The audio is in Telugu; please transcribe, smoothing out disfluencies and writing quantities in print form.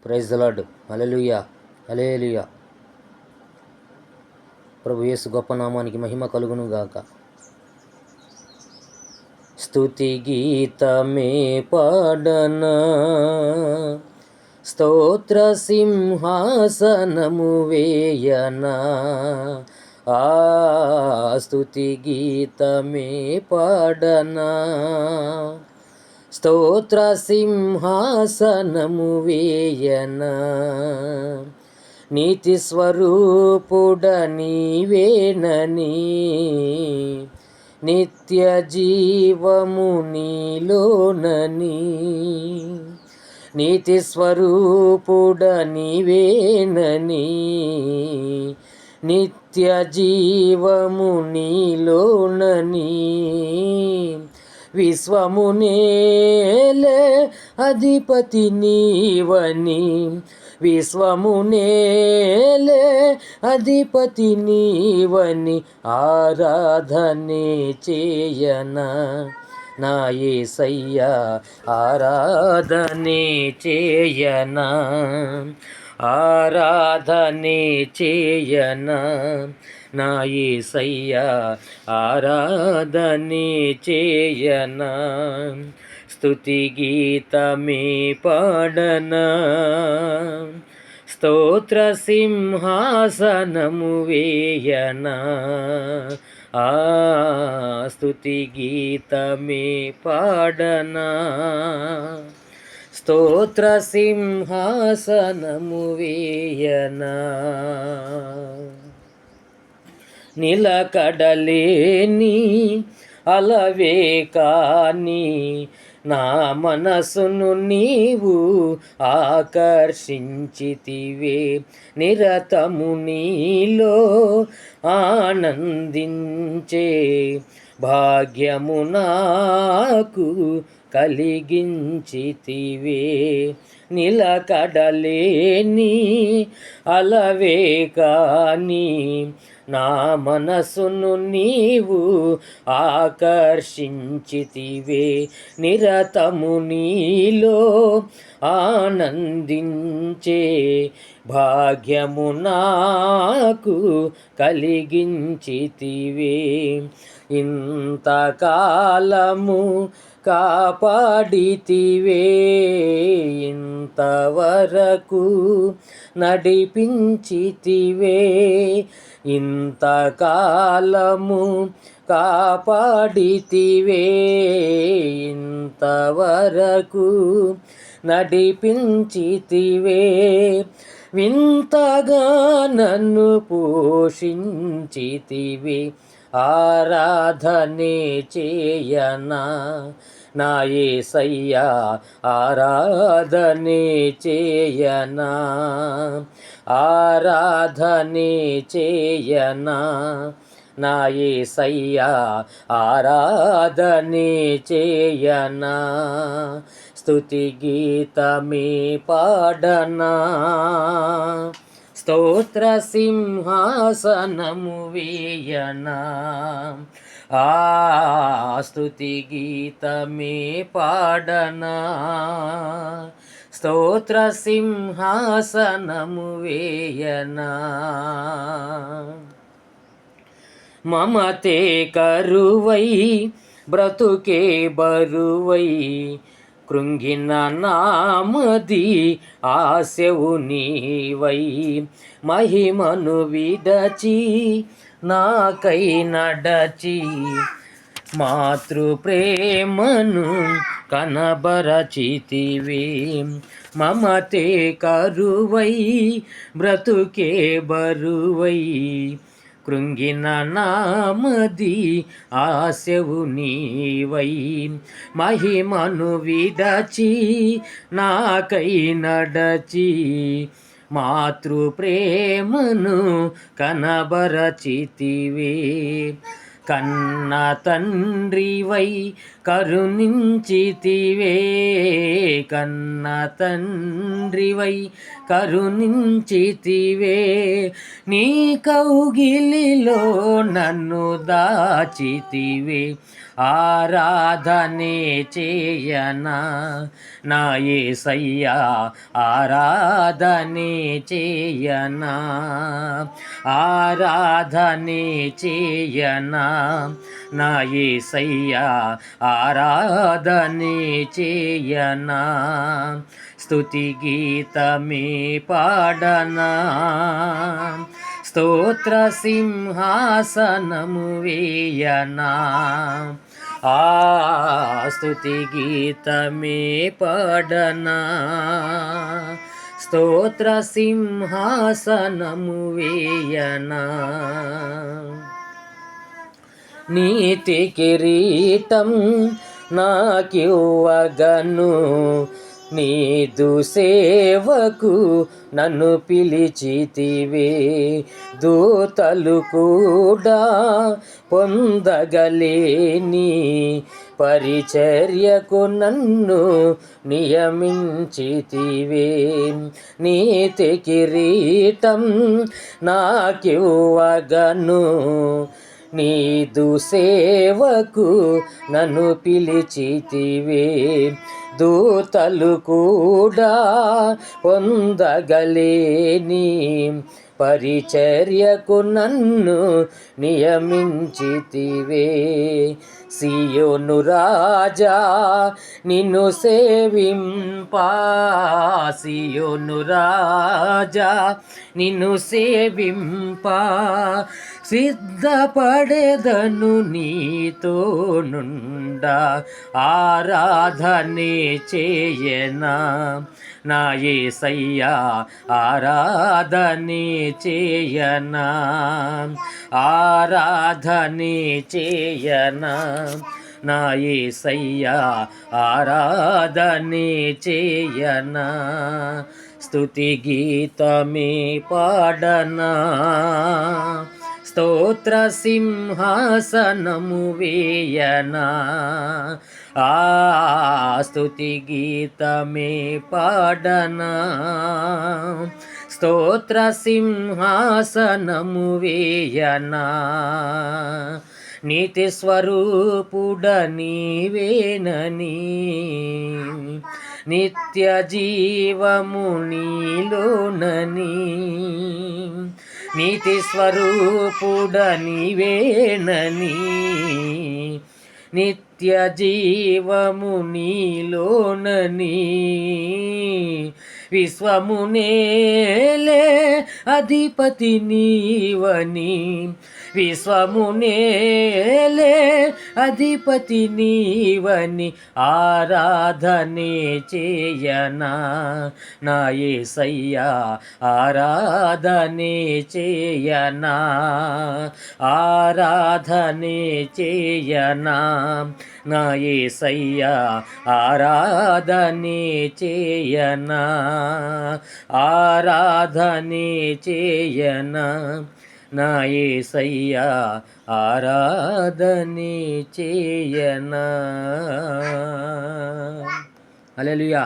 Praise the lord. Hallelujah, hallelujah. ప్రభు యేసు గొప్ప నామానికి మహిమ కలుగును గాక. స్తుతి గీతమే పాడనా, స్తోత్ర సింహాసనము వేయనా. ఆ స్తుతి గీతమే పాడనా, స్తోత్ర సింహాసనము వేయనా. నీతి స్వరూపుడ నీవేనని, నిత్య జీవము నీలోనని. నీతి స్వరూపుడ నీవేనని, నిత్య జీవము నీలోనని. విశ్వమునేలే అధిపతి నీవని, విశ్వమునేలే అధిపతి నీవని. ఆరాధనే చేయనా నా యేసయ్యా, ఆరాధనే చేయనా, ఆరాధనే చేయనా నా యేసయ్యా, ఆరాధనే చేయనా. స్తుతి గీతమే పాడనా, స్తోత్ర సింహాసనము వేయనా. ఆ స్తుతి గీతమే పాడనా, స్తోత్ర సింహాసనము వేయనా. నిలకడలేని అలవే కాని నా మనసును నీవు ఆకర్షించితివే. నిరతము నీలో ఆనందించే భాగ్యము నాకు కలిగించితివే. నిలకడలేని అలవే కాని నా మనసును నీవు ఆకర్షించితివే. నిరతము నీలో ఆనందించే భాగ్యము నాకు కలిగించితివే. ఇంతకాలము కాపాడితివే, ఇంతవరకు నడిపించితివే. ఇంతకాలము కాపాడితివే, ఇంతవరకు నడిపించితివే. వింతగా నన్ను పోషించితివే. ఆరాధనే చేయనా నా యేసయ్యా, ఆరాధనే చేయనా, ఆరాధనే చేయనా నా యేసయ్యా, ఆరాధనే చేయనా. స్తుతి గీతమే పాడనా, స్తోత్ర సింహాసనము వేయనా. ఆ స్తుతి గీతమే పాడనా, స్తోత్ర సింహాసనము వేయనా. మమతే కరువై బ్రతుకే బరువై కృంగిన నామది ఆశవు నీవై. మహిమను విడచి నాకై నడచి మాతృ ప్రేమను కనబరచితివే. మమతే కరువై బ్రతుకే బరువై కృంగిన నామది ఆశవు నీవై. మహిమను విడచి నాకై నడచి మాతృ ప్రేమను కనబరచితివే. కన్న తండ్రివై కరుణించితివే, కన్న తండ్రివై కరుణించితివే, నీ కౌగిలిలో నన్ను దాచితివే. ఆరాధనే చేయనా నా యేసయ్యా, ఆరాధనే చేయనా, ఆరాధనే చేయనా నా యేసయ్యా, ఆరాధనే చేయనా. స్తుతి గీతమే పాడనా, స్తోత్ర సింహాసనము వేయనా. స్తుతి గీతమే పాడనా, స్తోత్ర సింహాసనము వేయనా. నీతి కిరీటం నాకివ్వగను, నీదు సేవకు నన్ను పిలిచితివే. దూతలు కూడా పొందగలేని పరిచర్యకు నన్ను నియమించితివే. నీతి కిరీటం నాకివ్వగను, నీదు సేవకు నన్ను పిలిచితివే. దూతలు కూడా పొందగలేని పరిచర్యకు నన్ను నియమించితివే. సియోను రాజా నిన్ను సేవింపా, సియోను రాజా నిన్ను సేవింపా, సిద్ధపడేదను నీతో నుండా. ఆరాధనే చేయనా నా యేసయ్యా, ఆరాధనే చేయనా, ఆరాధనే చేయనా నా యేసయ్యా, ఆరాధనే చేయనా. స్తుతి గీతమే పాడనా, స్తోత్ర సింహాసనము వేయనా. స్తుతి గీతమే పాడనా, స్తోత్ర సింహాసనము వేయనా. నీతి స్వరూపుడ నీవేనని, నిత్య జీవము నీలోనని, నీతి స్వరూపుడ నీవేనని, నిత్య జీవము నీలోనని. విశ్వమునేలే అధిపతి నీవని, విశ్వమునేలే అధిపతి నీవని. ఆరాధనే చేయనా నా యేసయ్యా, ఆరాధనే చేయనా, ఆరాధనే చేయనా నా యేసయ్యా, ఆరాధనే చేయనా, ఆరాధనే చేయనా నా యేసయ్యా, ఆరాధనే చేయనా. హల్లెలూయా.